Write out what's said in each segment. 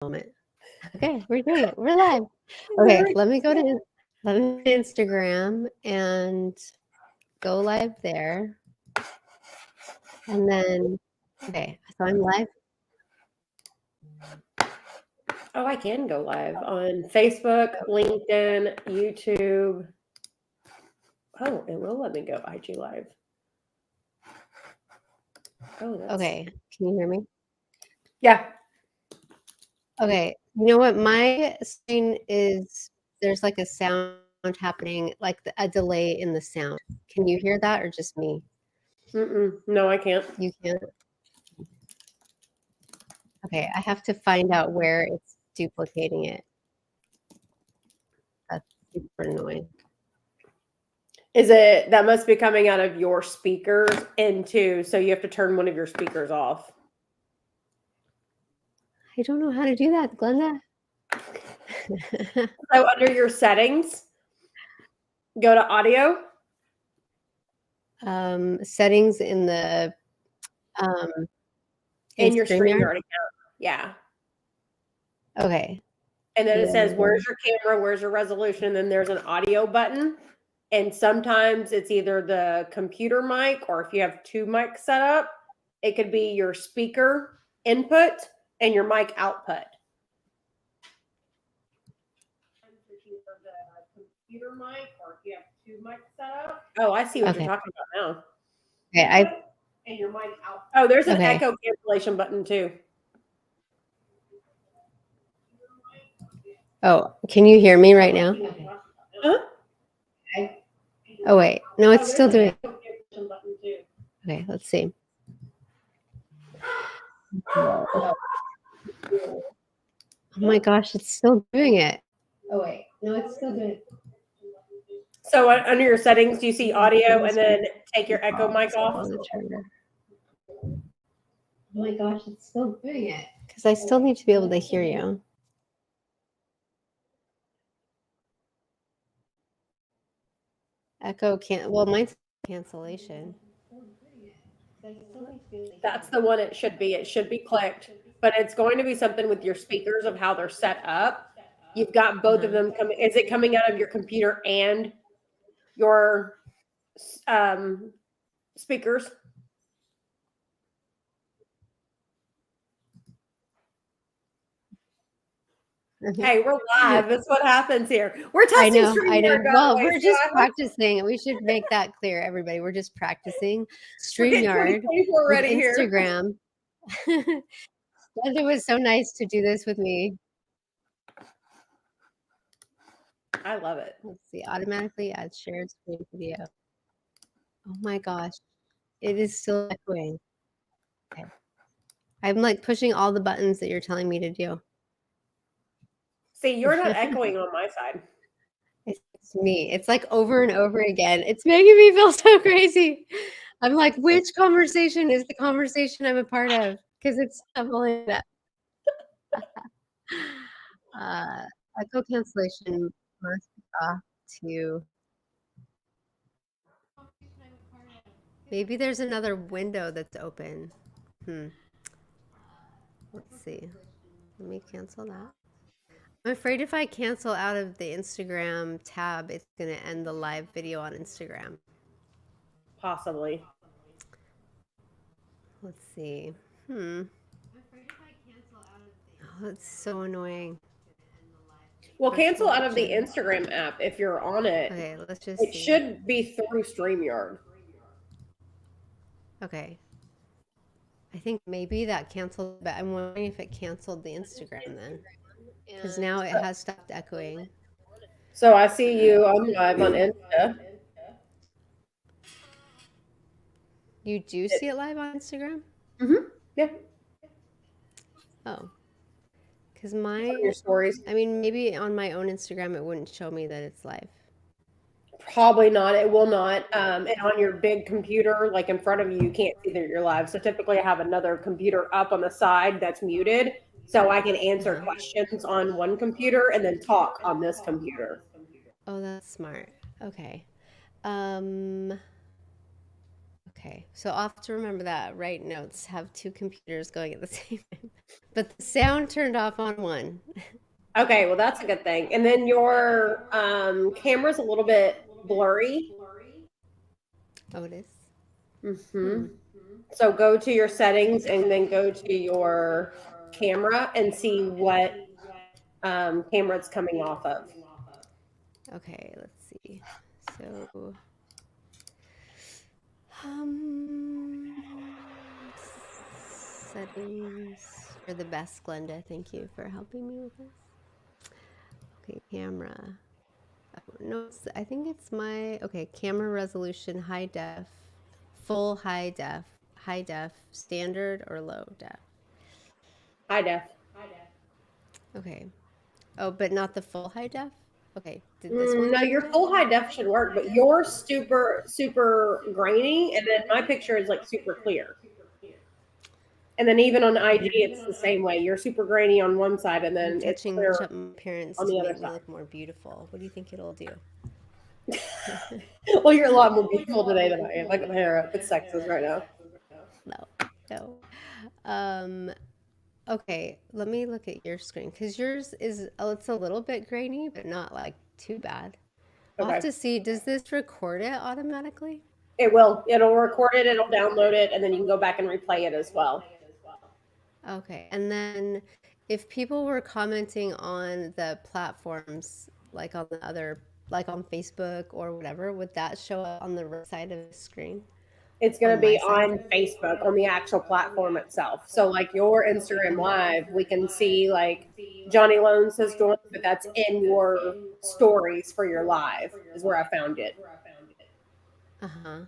moment. Okay, we're doing it. We're live. Okay, let me go to Instagram and go live there. And then, okay, so I'm live. Oh, I can go live on Facebook, LinkedIn, YouTube. Oh, it will let me go IG live. Oh, that's... Okay, can you hear me? Yeah. Okay, you know what? My screen is, there's like a sound happening, like a delay in the sound. Can you hear that or just me? No, I can't. You can't? Okay, I have to find out where it's duplicating it. That's super annoying. Is it, that must be coming out of your speakers into, so you have to turn one of your speakers off. I don't know how to do that, Glenda. So under your settings, go to audio. Settings in the In your StreamYard account. Yeah. Okay. And then it says, where's your camera? Where's your resolution? And then there's an audio button. And sometimes it's either the computer mic, or if you have two mics set up, it could be your speaker input and your mic output. Computer mic, or if you have two mics set up. Oh, I see what you're talking about now. Okay, and your mic out. Oh, there's an echo cancellation button too. Oh, can you hear me right now? Huh? Oh wait, no, it's still doing it. Okay, let's see. Oh my gosh, it's still doing it. Oh wait, no, it's still doing it. So under your settings, do you see audio and then take your echo mic off? Oh my gosh, it's still doing it. Because I still need to be able to hear you. Echo can't, well, mine's cancellation. That's the one it should be. It should be clicked, but it's going to be something with your speakers of how they're set up. You've got both of them coming. Is it coming out of your computer and your speakers? Hey, we're live. That's what happens here. We're testing Streamyard. I know. Well, we're just practicing. We should make that clear, everybody. We're just practicing Streamyard with Instagram. It was so nice to do this with me. I love it. Let's see. Automatically add shared screen video. Oh my gosh. It is still echoing. Okay. I'm like pushing all the buttons that you're telling me to do. See, you're not echoing on my side. It's me. It's like over and over again. It's making me feel so crazy. I'm like, which conversation is the conversation I'm a part of? Because it's doubling that. Echo cancellation must be off to. Maybe there's another window that's open. Let's see. Let me cancel that. I'm afraid if I cancel out of the Instagram tab, it's going to end the live video on Instagram. Possibly. Let's see. Oh, that's so annoying. Well, cancel out of the Instagram app if you're on it. Okay, let's just It should be through StreamYard. Okay. I think maybe that canceled, but I'm wondering if it canceled the Instagram then. Because now it has stopped echoing. So I see you on live on Insta. You do see it live on Instagram? Yeah. Oh. Because my your stories. I mean, maybe on my own Instagram it wouldn't show me that it's live. Probably not. It will not. And on your big computer, like in front of you, you can't see that you're live. So typically I have another computer up on the side that's muted, so I can answer questions on one computer and then talk on this computer. Oh, that's smart. Okay. Okay, so I'll have to remember that. Write notes. Have two computers going at the same time, but the sound turned off on one. Okay, well that's a good thing. And then your camera's a little bit blurry. Oh, it is. Mm-hmm. So go to your settings and then go to your camera and see what camera it's coming off of. Okay, let's see. So, um, settings. You're the best, Glenda. Thank you for helping me with this. Okay, camera. Oh, no, I think it's my, okay, camera resolution, high def, full high def, standard or low def. High def. Okay. Oh, but not the full high def? Okay. Did this one? No, your full high def should work, but yours super grainy, and then my picture is like super clear. And then even on IG, it's the same way. You're super grainy on one side, and then it's clear Touching my appearance on to the other make me side. look more beautiful. What do you think it'll do? Well, you're a lot more beautiful today than I am. I got my hair up. It's sexist right now. No. Okay, let me look at your screen because yours is, it's a little bit grainy, but not like too bad. I'll have to see. Does this record it automatically? It will. It'll record it. It'll download it, and then you can go back and replay it as well. Okay, and then if people were commenting on the platforms, like on the other, like on Facebook or whatever, would that show up on the right side of the screen? It's going to be on Facebook, on the actual platform itself. So like your Instagram live, we can see like Johnny Loans has joined, but that's in your stories for your live is where I found it. Uh-huh.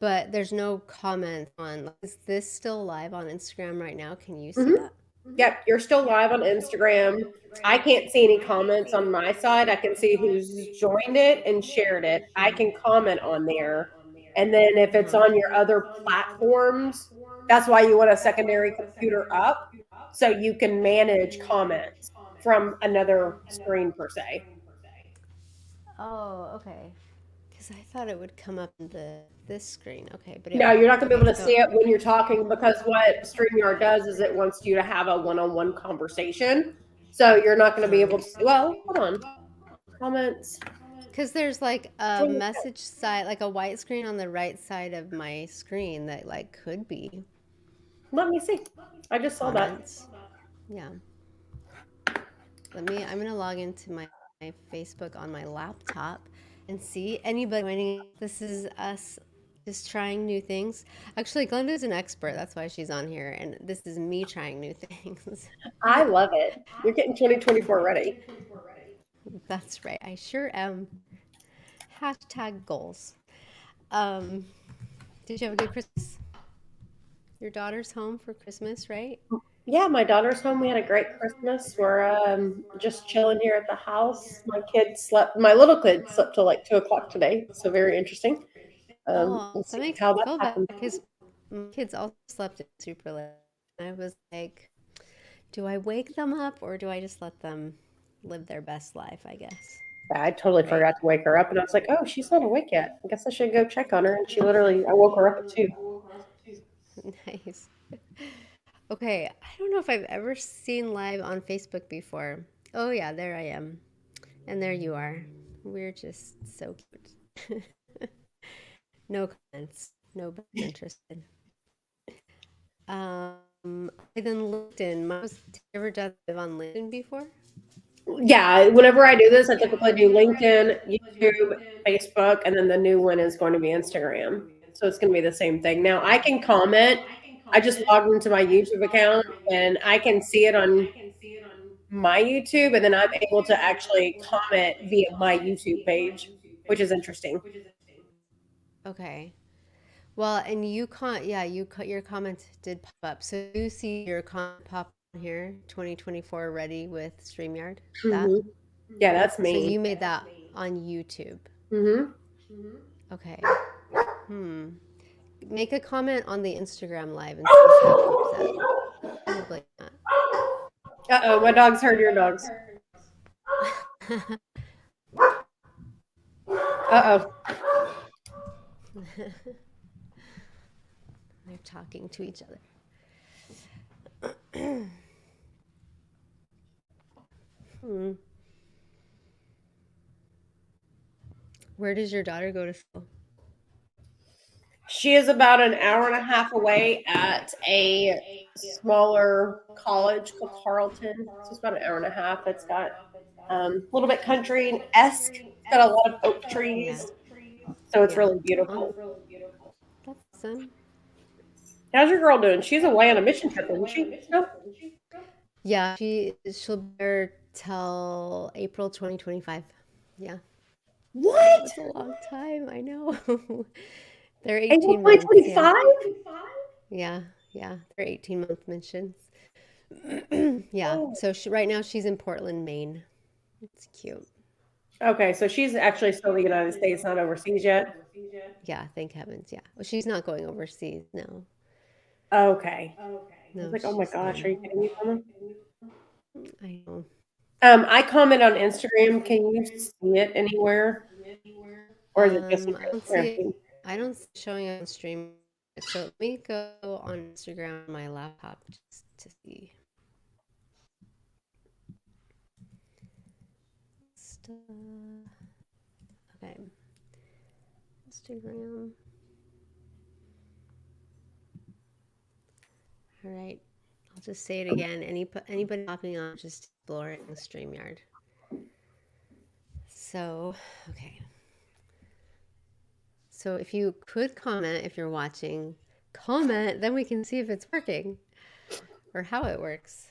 But there's no comment on, is this still live on Instagram right now? Can you see that? Yep, you're still live on Instagram. I can't see any comments on my side. I can see who's joined it and shared it. I can comment on there. And then if it's on your other platforms, that's why you want a secondary computer up so you can manage comments from another screen per se. Oh, okay. Because I thought it would come up in this screen. Okay, but No, you're not going to be able to see it when you're talking because what Streamyard does is it wants you to have a one-on-one conversation. So you're not going to be able to see, well, hold on. Comments. Because there's like a message side, like a white screen on the right side of my screen that like could be. Let me see. I just saw that. Yeah. I'm going to log into my Facebook on my laptop and see anybody joining. This is us just trying new things. Actually, Glenda's an expert. That's why she's on here. And this is me trying new things. I love it. You're getting 2024 ready. That's right. I sure am. Hashtag goals. Did you have a good Christmas? Your daughter's home for Christmas, right? Yeah, my daughter's home. We had a great Christmas. We're just chilling here at the house. My little kid slept till like 2:00 today. So very interesting. We'll That makes how me that feel bad happens. because my kids also slept super late. I was like, do I wake them up or do I just let them live their best life, I guess? I totally forgot to wake her up, and I was like, oh, she's not awake yet. I guess I should go check on her. And I woke her up at 2. Nice. Okay, I don't know if I've ever seen live on Facebook before. Oh yeah, there I am. And there you are. We're just so cute. No comments. Nobody's interested. Then LinkedIn. Have you ever done live on LinkedIn before? Yeah, whenever I do this, I typically do LinkedIn, YouTube, Facebook, and then the new one is going to be Instagram. So it's going to be the same thing. Now I can comment. I just logged into my YouTube account and I can see it on my YouTube, and then I'm able to actually comment via my YouTube page, which is interesting. Okay. Well, and your comment did pop up. So you see your comment pop on here, 2024 ready with StreamYard? Yeah, that's me. So you made that on YouTube. Okay. Make a comment on the Instagram live and see if that pops up. Probably not. Uh-oh, my dogs heard your dogs. Uh-oh. They're talking to each other. Where does your daughter go to school? She is about an hour and a half away at a smaller college called Tarleton. So it's about an hour and a half. It's got a little bit country-esque. It's got a lot of oak trees. So it's really beautiful. That's awesome. How's your girl doing? She's away on a mission trip, isn't she? No? Yeah, she'll be there till April 2025. Yeah. What? That's a long time. I know. They're April 18 months. 2025? Yeah. They're 18-month missions. Yeah. So right now she's in Portland, Maine. It's cute. Okay, so she's actually still in the United States, not overseas yet. Yeah, thank heavens. Yeah. Well, she's not going overseas. No. Okay. I No, was like, oh my she's gosh, are you kidding me, Mama? I know. I comment on Instagram. Can you see it anywhere? Or is it just I don't see it. I don't see it showing on stream. So let me go on Instagram on my laptop just to see. Okay. Instagram. All right. I'll just say it again. Anybody hopping on, just exploring the Streamyard. So, okay. So if you could comment, if you're watching, comment, then we can see if it's working or how it works.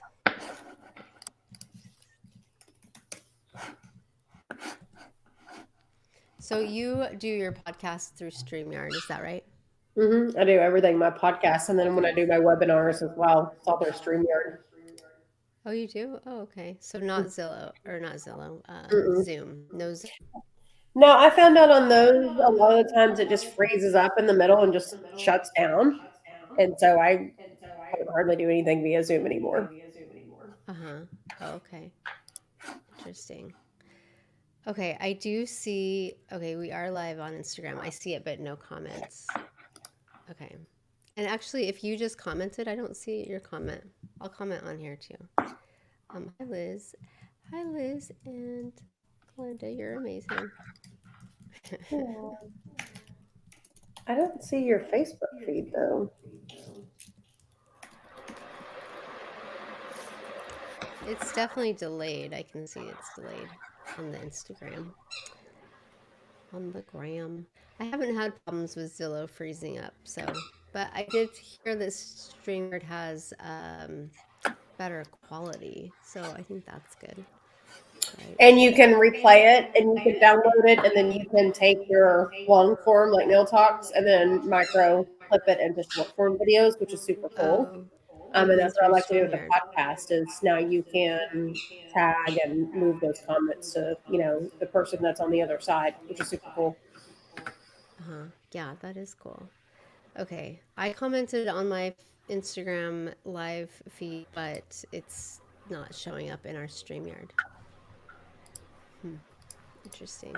So you do your podcast through Streamyard, is that right? I do everything, my podcast, and then when I do my webinars as well, it's all their StreamYard. Oh, you do? Oh, okay. So not Zillow, Zoom. No Zoom. No, I found out on those a lot of the times it just freezes up in the middle and just shuts down. And so I don't hardly do anything via Zoom anymore. Uh-huh. Oh, okay. Interesting. Okay, I do see, okay, we are live on Instagram. I see it, but no comments. Okay. And actually, if you just commented, I don't see your comment. I'll comment on here too. Hi, Liz. Hi, Liz and Glenda. You're amazing. I don't see your Facebook feed, though. It's definitely delayed. I can see it's delayed on the Instagram. On the gram. I haven't had problems with Zillow freezing up, so, but I did hear this StreamYard has better quality, so I think that's good. Right. And you can replay it and you can download it and then you can take your long form like Nail Talks and then micro clip it into short form videos, which is super cool. And that's what I like to do with the podcast is now you can tag and move those comments to, the person that's on the other side, which is super cool. Yeah, that is cool. Okay. I commented on my Instagram live feed, but it's not showing up in our StreamYard. Interesting.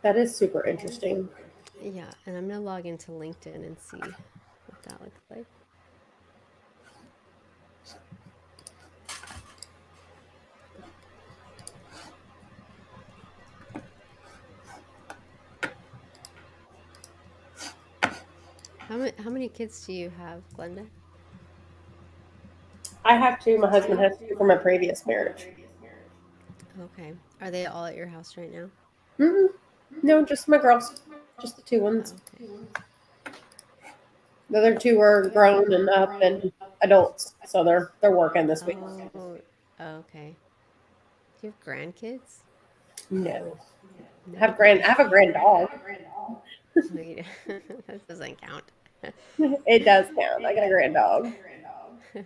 That is super interesting. Yeah, and I'm going to log into LinkedIn and see what that looks like. How many kids do you have, Glenda? I have two. My husband has two from my previous marriage. Okay. Are they all at your house right now? No, just my girls. Just the two ones. Okay. The other two are grown and up and adults, so they're working this week. Oh, okay. Do you have grandkids? No. I have a grand dog. That doesn't count. It does count. I got a grand dog. All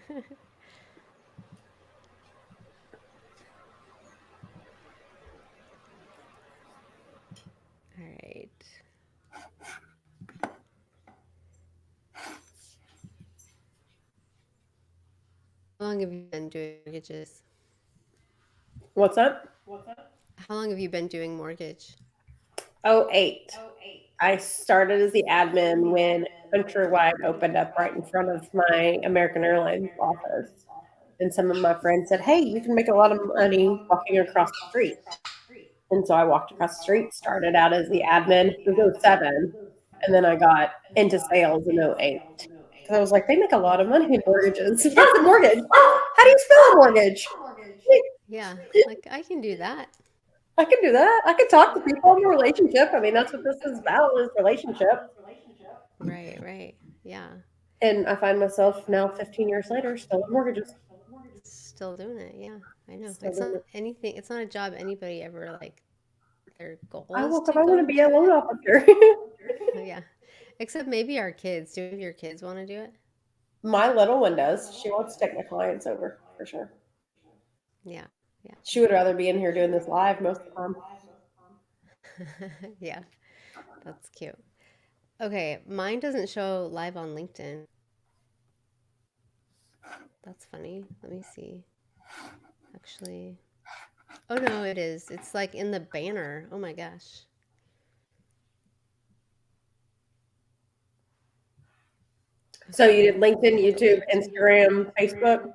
right. How long have you been doing mortgages? What's up? How long have you been doing mortgage? 08. I started as the admin when Countrywide opened up right in front of my American Airlines office. And some of my friends said, "Hey, you can make a lot of money walking across the street." And so I walked across the street, started out as the admin. It was 07. And then I got into sales in 08. Because I was like, they make a lot of money in mortgages. What's a mortgage? How do you spell a mortgage? Yeah, like I can do that. I can do that. I can talk to people in a relationship. I mean, that's what this is about, is relationship. Right. Yeah. And I find myself now 15 years later still in mortgages. Still doing it. Yeah, I know. Still It's doing not it. anything. It's not a job anybody ever like their goal I is woke up, to I want go to be a into loan it. officer. Yeah. Except maybe our kids. Do your kids want to do it? My little one does. She wants to take my clients over for sure. Yeah. She would rather be in here doing this live most of the time. Yeah. That's cute. Okay, mine doesn't show live on LinkedIn. That's funny. Let me see. Actually, oh no, it is. It's like in the banner. Oh my gosh. So Okay. you did LinkedIn, YouTube, Instagram, Facebook?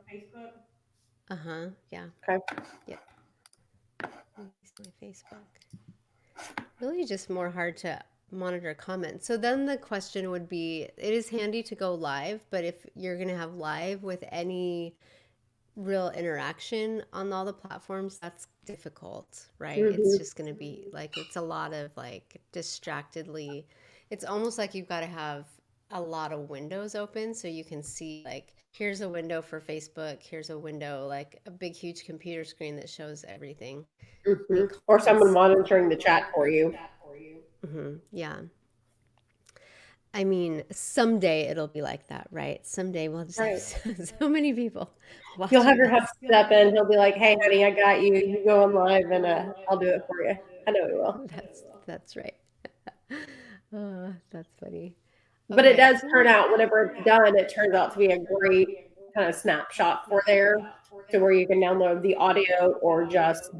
Uh-huh. Yeah. Okay. Yep. Let me see my Facebook. Really just more hard to monitor comments. So then the question would be, it is handy to go live, but if you're going to have live with any real interaction on all the platforms, that's difficult, right? It's Mm-hmm. just going to be like, it's a lot of like distractedly, it's almost like you've got to have a lot of windows open so you can see like, here's a window for Facebook, here's a window, like a big, huge computer screen that shows everything. I Mm-hmm. mean, Or someone comments. monitoring the chat for you. Yeah. I mean, someday it'll be like that, right? Someday we'll just Right. have so many people You'll have watching your us. husband step in. He'll be like, "Hey, honey, I got you. You go on live, and I'll do it for you." I know he will. That's right. Oh, that's funny. But it Okay, does so turn out, whenever it's done, it turns out to be a great kind of snapshot for there, to where you can download the audio or just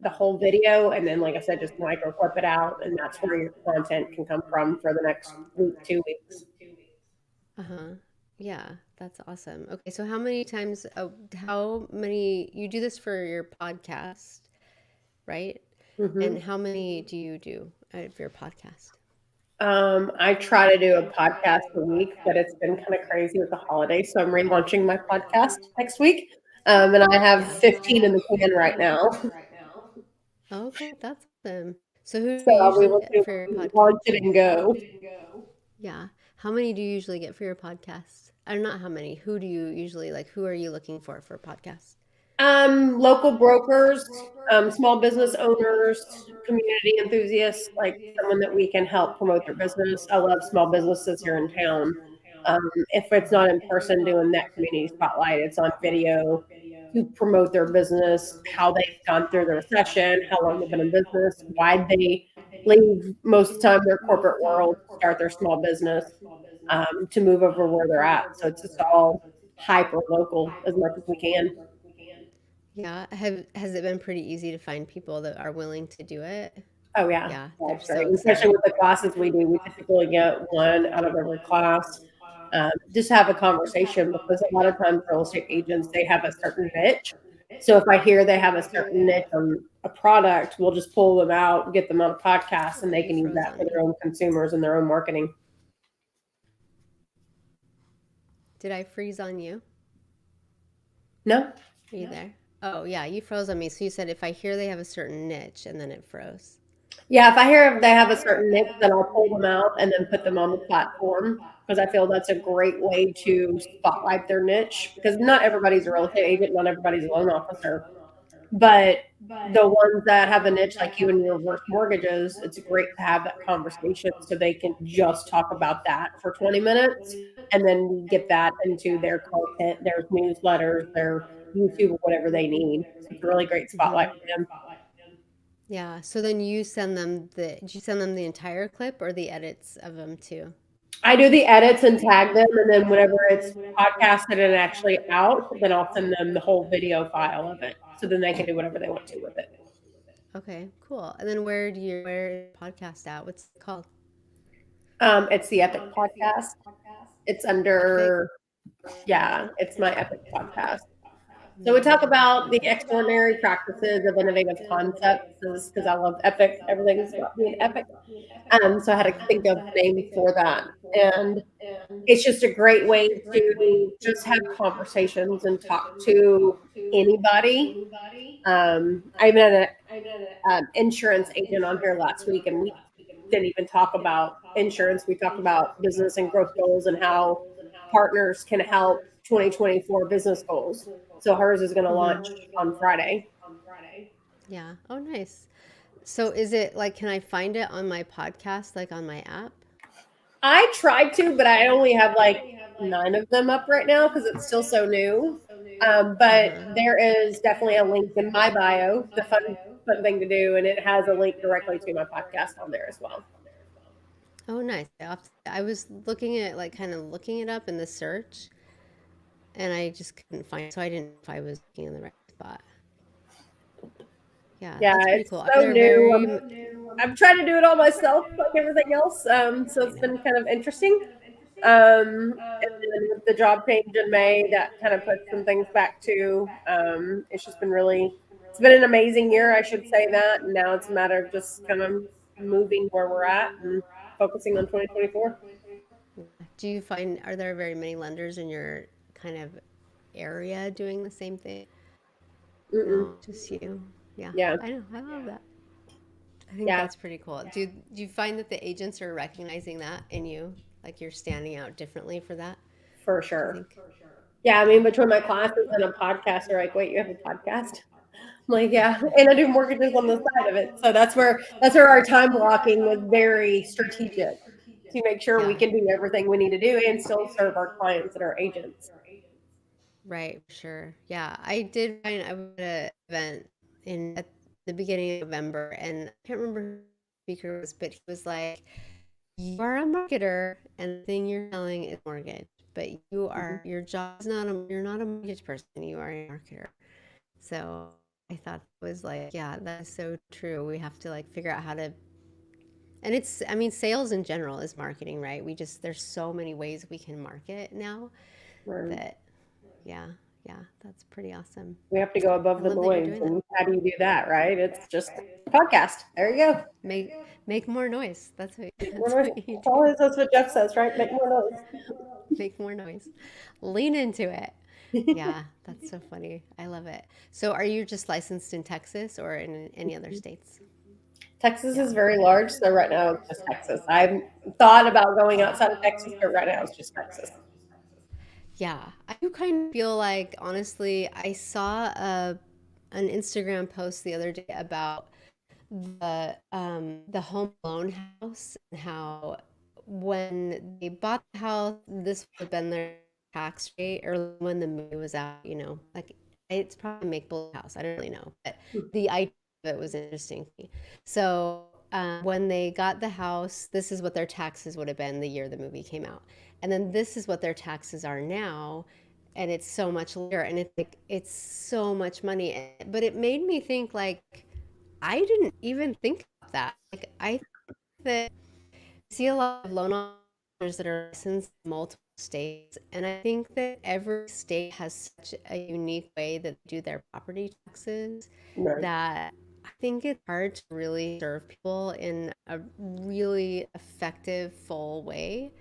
the whole video, and then, like I said, just micro clip it out, and that's where your content can come from for the next week, 2 weeks. uh-huh. Yeah, that's awesome. Okay, so how many, you do this for your podcast, right? Hmm. And how many do you do out of your podcast? I try to do a podcast a week, but it's been kind of crazy with the holidays, so I'm relaunching my podcast next week. And I have Yeah. 15 in the can right now. Okay, that's awesome. So who do So you I'll be usually able get to for your podcast? launch it and go. Yeah. How many do you usually get for your podcast? Or not how many. Who do you usually like? Who are you looking for podcasts? Local brokers, small business owners, community enthusiasts, like someone that we can help promote their business. I love small businesses here in town. If it's not in person doing that community spotlight, it's on video to promote their business, how they've gone through the recession, how long they've been in business, why they leave most of the time their corporate world, start their small business, to move over where they're at. So it's just all hyper local as much as we can. Yeah. Has it been pretty easy to find people that are willing to do it? Oh yeah, Yeah, they're that's so great. Especially excited. with the classes we do, we typically get one out of every class. Just have a conversation, because a lot of times real estate agents, they have a certain niche. So if I hear they have a certain niche on a product, we'll just pull them out, get them on a podcast, and Oh, they you can use froze that on for their me. own consumers and their own marketing. Did I freeze on you? No, Are you there? Oh, yeah, you froze on me. So you said if I hear they have a certain niche and then it froze. yeah, if I hear they have a certain niche, then I'll pull them out and then put them on the platform, because I feel that's a great way to spotlight their niche, because not everybody's a real estate agent, not everybody's a loan officer. But the ones that have a niche like you in reverse mortgages, it's great to have that conversation so they can just talk about that for 20 minutes, and then get that into their content, their newsletters, their YouTube, or whatever they need. So it's a really great spotlight Hmm. for them. Yeah. So then you send them did you send them the entire clip or the edits of them too? I do the edits and tag them, and then whenever it's podcasted and actually out, then I'll send them the whole video file of it. So then they can do whatever they want to with it. Okay, cool. And then where is your podcast at? What's it called? It's the Epic Podcast. It's Epic. under, yeah, it's my Epic Podcast. So we talk Mm, about the extraordinary practices of innovative concepts because I love epic. Everything's about being epic. So I had to think of a name for that. And it's just a great way to just have conversations and talk to anybody. I even had an insurance agent on here last week, and we didn't even talk about insurance. We talked about business and growth goals and how partners can help 2024 business goals. So hers is going to launch mhm. on Friday. Yeah. Oh, nice. So is it like, can I find it on my podcast, like on my app? I tried to, but I only have like 9 of them up right now because it's still so new. But Uh-huh. there is definitely a link in my bio, the fun thing to do, and it has a link directly to my podcast on there as well. Oh, nice. I was looking at like kind of looking it up in the search and I just couldn't find it. So I didn't know if I was looking in the right spot. Yeah, Yeah, that's pretty it's cool. so They're new. very, I'm trying to do it all myself, like everything else. So I it's been know. kind of interesting. And then with the job change in May, that kind of puts some things back too. It's just been really, it's been an amazing year, I should say that. And now it's a matter of just kind of moving where we're at and focusing on 2024. Do you find, are there very many lenders in your kind of area doing the same thing? Mm-mm. No, just you. Yeah, Yeah, I know. I love that. I think yeah, that's pretty cool. Do you find that the agents are recognizing that in you? Like you're standing out differently for that, for do you sure. think? Yeah, I mean, Yeah. between my classes and a podcast, they're like, "Wait, you have a podcast?" I'm like, yeah, and I do mortgages on the side of it. So that's where our time blocking was very strategic to make sure we Yeah. can do everything we need to do and still serve our clients and our agents. Right, for sure. Yeah, I did find I was at an event in at the beginning of November, and I can't remember who the speaker was, but he was like, "You are a marketer, and the thing you're selling is mortgage, but Mhm. your job is not you're not a mortgage person. You are a marketer." So I thought it was like, yeah, that is so true. We have to like figure out how to, and it's, I mean, sales in general is marketing, right? There's so many ways we can market now Right. that, yeah, yeah, that's pretty awesome. We have to go I above the love that you're noise. doing that. And how do you do that, right? It's just a podcast. There you go. Make make more noise. Make more That's noise. what you do. That's what Jeff says, right? Make more Make more noise. Lean into it. noise. Yeah, that's so funny. I love it. So are you just licensed in Texas or in any other states? Texas Yeah. is very large, so right now it's just Texas. I've thought about going outside of Texas, but right now it's just Texas. Yeah, I do kind of feel like, honestly, I saw an Instagram post the other day about the home loan house and how when they bought the house, this would have been their tax rate, or when the movie was out, like it's probably a make-believe house. I don't really know, but the idea of it was interesting to me. So when they got the house, this is what their taxes would have been the year the movie came out, and then this is what their taxes are now, and it's so much later, and it's like it's so much money. But it made me think like I didn't even think of that. Like I think that I see a lot of loan officers that are licensed in multiple states, and I think that every state has such a unique way that they do their property taxes Right. that I think it's hard to really serve people in a really effective, full way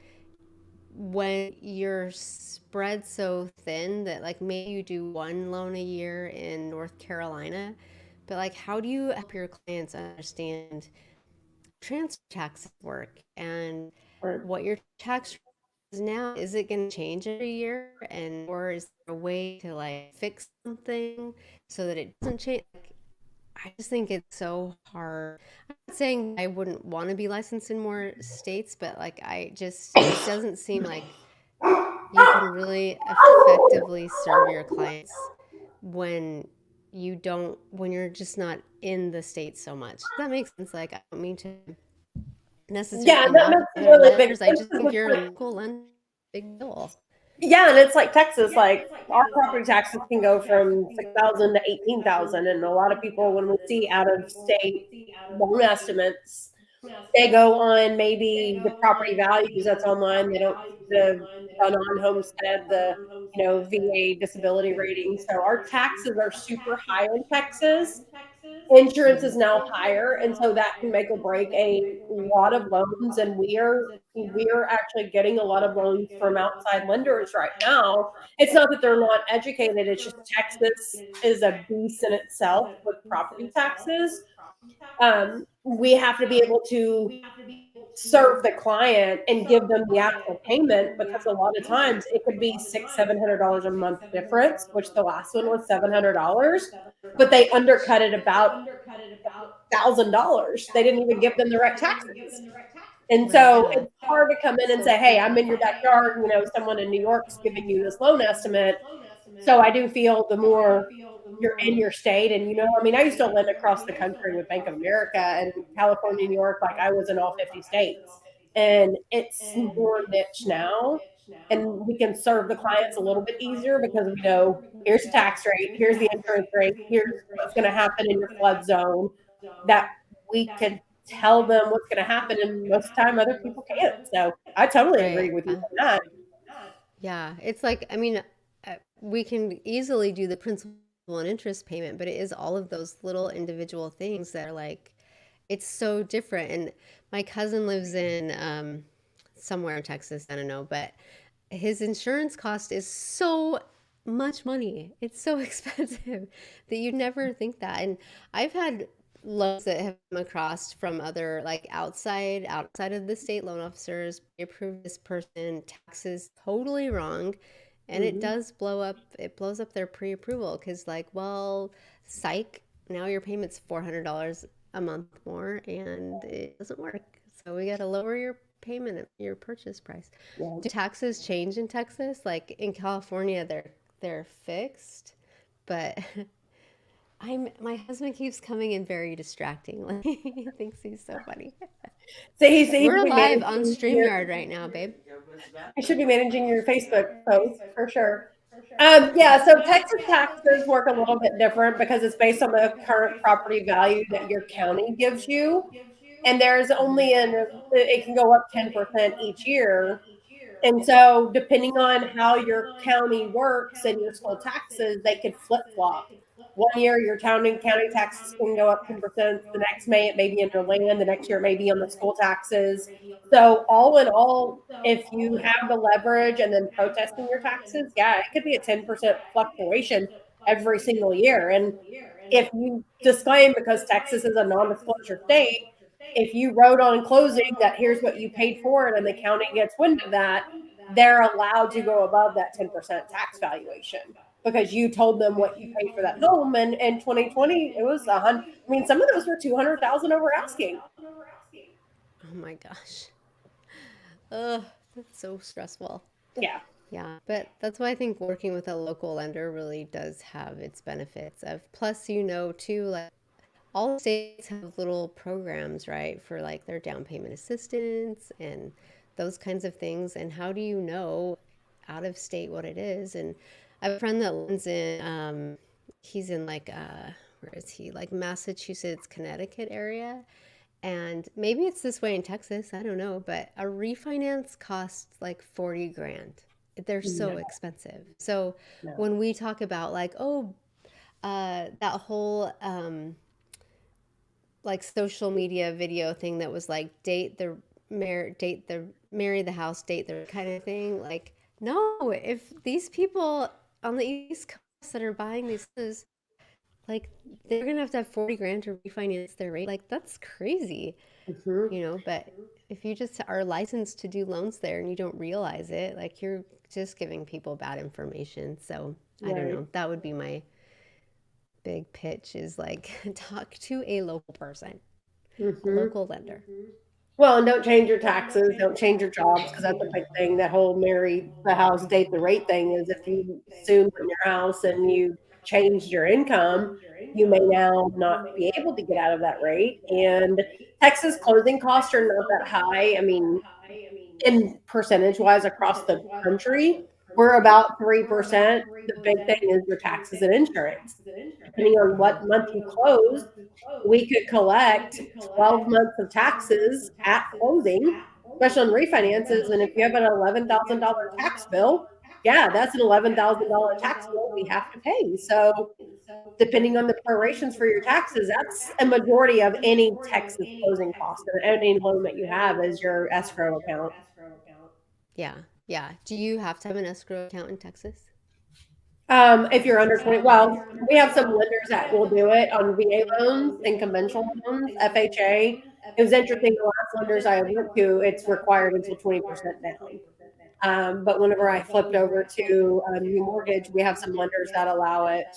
when you're spread so thin that like maybe you do one loan a year in North Carolina, but like how do you help your clients understand transfer taxes work and Right. what your tax rate is now? Is it going to change every year, and or is there a way to like fix something so that it doesn't change? Like, I just think it's so hard. I'm not saying I wouldn't want to be licensed in more states, but like it doesn't seem like you can really effectively serve your clients when when you're just not in the state so much. Does that make sense? Like, I don't mean to Yeah, necessarily that knock makes a other really big lenders. I sense. just think your local lender is a big deal. Yeah, and it's like Texas, like our property taxes can go from 6,000 to 18,000, and a lot of people, when we see out of state loan estimates, they go on maybe the property values that's online. They don't the non-homestead, the VA disability rating. So our taxes are super high in Texas. Insurance is now higher, and so that can make or break a lot of loans. And we are actually getting a lot of loans from outside lenders right now. It's not that they're not educated; it's just Texas is a beast in itself with property taxes. We have to be able to serve the client and give them the actual payment, because a lot of times it could be $700 a month difference, which the last one was $700, but they undercut it about $1,000. They didn't even give them the right taxes. And Right. so Yeah. it's hard to come in and say, hey, I'm in your backyard, someone in New York's giving you this loan estimate. So I do feel the more you're in your state, and I mean, I used to lend across the country with Bank of America, and California, New York, like I was in all 50 states. And it's more niche now. And we can serve the clients a little bit easier because we know here's the tax rate, here's the insurance rate, here's what's going to happen in your flood zone, that we can tell them what's going to happen. And most of the time, other people can't. So I totally agree Right. with you on that. Yeah. It's like, I mean, we can easily do the principal and interest payment, but it is all of those little individual things that are like, it's so different. And my cousin lives in somewhere in Texas, I don't know, but his insurance cost is so much money. It's so expensive that you never think that. And I've had loans that have come across from other like outside of the state loan officers. They approve this person taxes totally wrong, and it Mhm. does blow up. It blows up their pre-approval because like, well, psych, now your payment's $400 a month more, and it doesn't work. So we got to lower your payment, your purchase price. Yeah. Do taxes change in Texas? Like in California, they're fixed, but my husband keeps coming in very distracting. Like he thinks he's so funny. So he We're should be live on managing your StreamYard right now, babe. he should be managing your Facebook post for sure. Yeah, so Texas taxes work a little bit different because it's based on the current property value that your county gives you, and there's only it can go up 10% each year. And so, depending on how your county works and your school taxes, they could flip flop. One year, your county taxes can go up 10%. The next May, it may be in your land. The next year, it may be on the school taxes. So, all in all, if you have the leverage and then protesting your taxes, yeah, it could be a 10% fluctuation every single year. And if you disclaim, because Texas is a non-disclosure state, if you wrote on closing that here's what you paid for it and the county gets wind of that, they're allowed to go above that 10% tax valuation because you told them what you paid for that home. And in 2020, it was 100. I mean, some of those were 200,000 over asking. Oh my gosh. Ugh, that's so stressful. Yeah. Yeah, but that's why I think working with a local lender really does have its benefits. Of plus, too, like all the states have little programs, right, for like their down payment assistance and those kinds of things. And how do you know out of state what it is? And I have a friend that lives in, he's in like, where is he? Like Massachusetts, Connecticut area. And maybe it's this way in Texas, I don't know, but a refinance costs like 40 grand. They're so No, expensive. So no. when we talk about like, oh, that whole like social media video thing that was like marry the house, date the kind of thing, like no, if these people on the East Coast that are buying these houses, like they're gonna have to have 40 grand to refinance their rate. Like that's crazy, Mhm. but if you just are licensed to do loans there and you don't realize it, like you're just giving people bad information. So I don't Right. know. That would be my big pitch is like talk to a local person, a Mhm. local lender. Well, and don't change your taxes, don't change your jobs, because that's a big thing. That whole marry the house, date the rate thing is if you assume from your house and you changed your income, you may now not be able to get out of that rate. And Texas closing costs are not that high. I mean, in percentage wise across the country, we're about 3%. The big thing is your taxes and insurance. Depending on what month you close, we could collect 12 months of taxes at closing, especially on refinances. And if you have an $11,000 tax bill, yeah, that's an $11,000 tax bill we have to pay. So depending on the prorations for your taxes, that's a majority of any Texas closing cost and any loan that you have is your escrow account. Yeah. Yeah. Do you have to have an escrow account in Texas? If you're under 20, well, we have some lenders that will do it on VA loans and conventional loans, FHA. It was interesting. The last lenders I went to, it's required until 20% down. But whenever I flipped over to new mortgage, we have some lenders that allow it,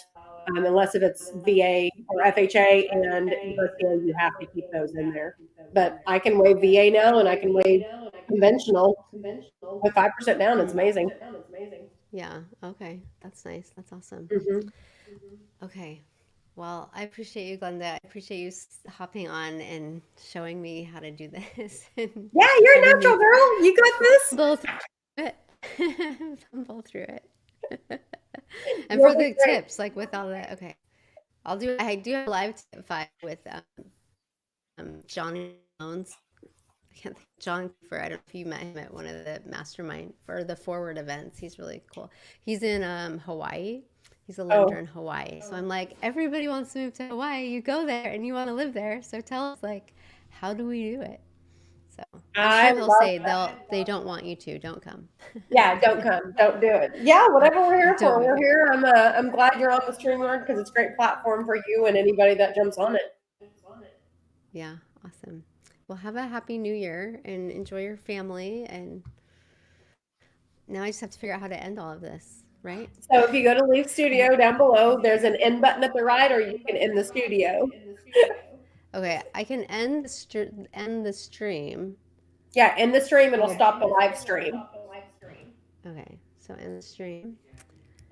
unless if it's VA or FHA and USDA, you have to keep those in there. But I can waive VA now, and I can waive conventional with 5% down. It's amazing. Yeah. Okay. That's nice. That's awesome. Mm-hmm. Okay. Well, I appreciate you, Glenda. I appreciate you hopping on and showing me how to do this. And Yeah, you're a letting natural me girl. You got this. fumble through it. Fumble through it. And You'll for be the great. tips, like with all that, okay. I do have a live tip 5 with Johnny Jones. I can't think John Cooper. I don't know if you met him at one of the mastermind for the forward events. He's really cool. He's in Hawaii. He's a lender in Hawaii. So I'm like, everybody wants to move to Hawaii. You go there and you want to live there. So tell us, like, how do we do it? So I'm sure he'll say they don't want you to. Don't come. Yeah, don't come. Don't do it. Yeah, whatever we're here for, Don't we're move. here. I'm glad you're on the Streamyard because it's a great platform for you and anybody that jumps on it. Yeah, awesome. Well, have a happy new year and enjoy your family. And now I just have to figure out how to end all of this, right? So if you go to Leave Studio down below, there's an end button at the right, or you can end the studio. Okay, I can end the stream. Yeah, end the stream. It'll stop the live stream. Okay, so end the stream.